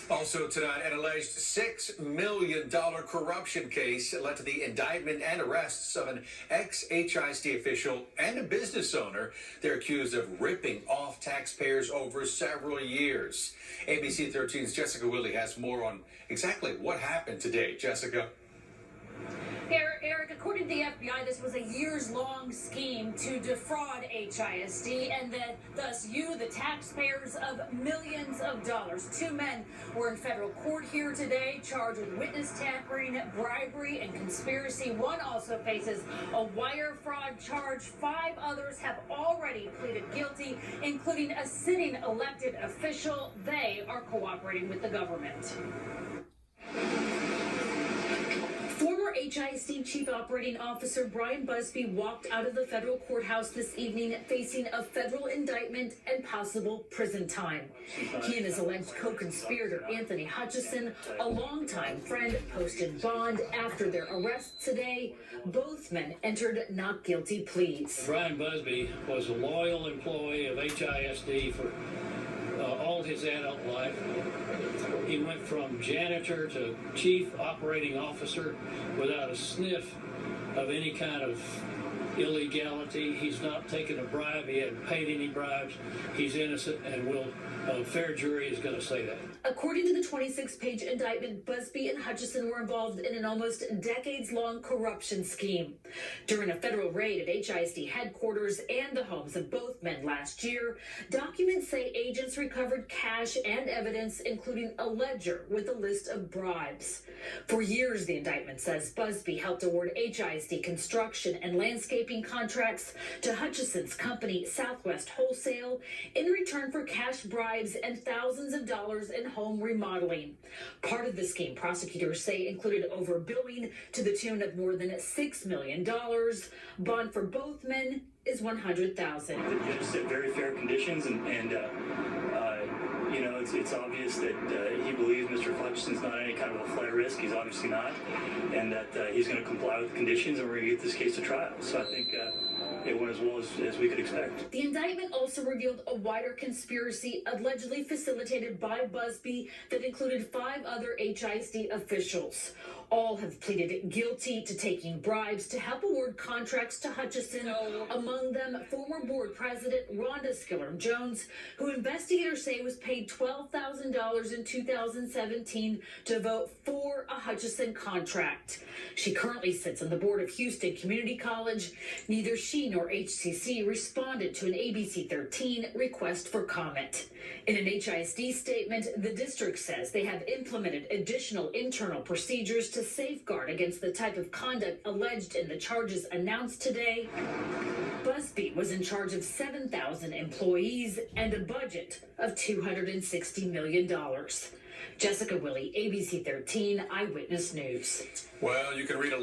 Also tonight, an alleged $6 million corruption case led to the indictment and arrests of an ex-HISD official and a business owner. They're accused of ripping off taxpayers over several years. ABC 13's Jessica Willie has more on exactly what happened today. Jessica. Eric, according to the FBI, this was a years-long scheme to defraud HISD and that thus you, the taxpayers, of millions of dollars. Two men were in federal court here today, charged with witness tampering, bribery, and conspiracy. One also faces a wire fraud charge. 5 others have already pleaded guilty, including a sitting elected official. They are cooperating with the government. Former HISD Chief Operating Officer Brian Busby walked out of the federal courthouse this evening facing a federal indictment and possible prison time. He and his alleged co-conspirator Anthony Hutchison, a longtime friend, posted bond after their arrest today. Both men entered not guilty pleas. Brian Busby was a loyal employee of HISD for all his adult life. He went from janitor to chief operating officer without a sniff of any kind of illegality. He's not taken a bribe. He hasn't paid any bribes. He's innocent, and a fair jury is going to say that. According to the 26-page indictment, Busby and Hutchison were involved in an almost decades-long corruption scheme. During a federal raid at HISD headquarters and the homes of both men last year, documents say agents recovered cash and evidence, including a ledger with a list of bribes. For years, the indictment says Busby helped award HISD construction and landscaping contracts to Hutchison's company, Southwest Wholesale, in return for cash bribes and thousands of dollars in home remodeling. Part of the scheme, prosecutors say, included overbilling to the tune of more than $6 million. Bond for both men is $100,000. The judge set very fair conditions, and it's obvious that he believes Mr. Hutchison's not any kind of a flight risk. He's obviously not, and that he's going to comply with the conditions, and we're going to get this case to trial. So I think it went as well as we could expect. The indictment also revealed a wider conspiracy allegedly facilitated by Busby that included 5 other HISD officials. All have pleaded guilty to taking bribes to help award contracts to Hutchison. Among them, former board president Rhonda Skiller-Jones, who investigators say was paid $12,000 in 2017 to vote for a Hutchison contract. She currently sits on the board of Houston Community College. Neither she nor HCC responded to an ABC 13 request for comment. In an HISD statement, the district says they have implemented additional internal procedures to safeguard against the type of conduct alleged in the charges announced today. Busby was in charge of 7,000 employees and a budget of $260 million. Jessica Willie, ABC 13 Eyewitness News. Well, you can read a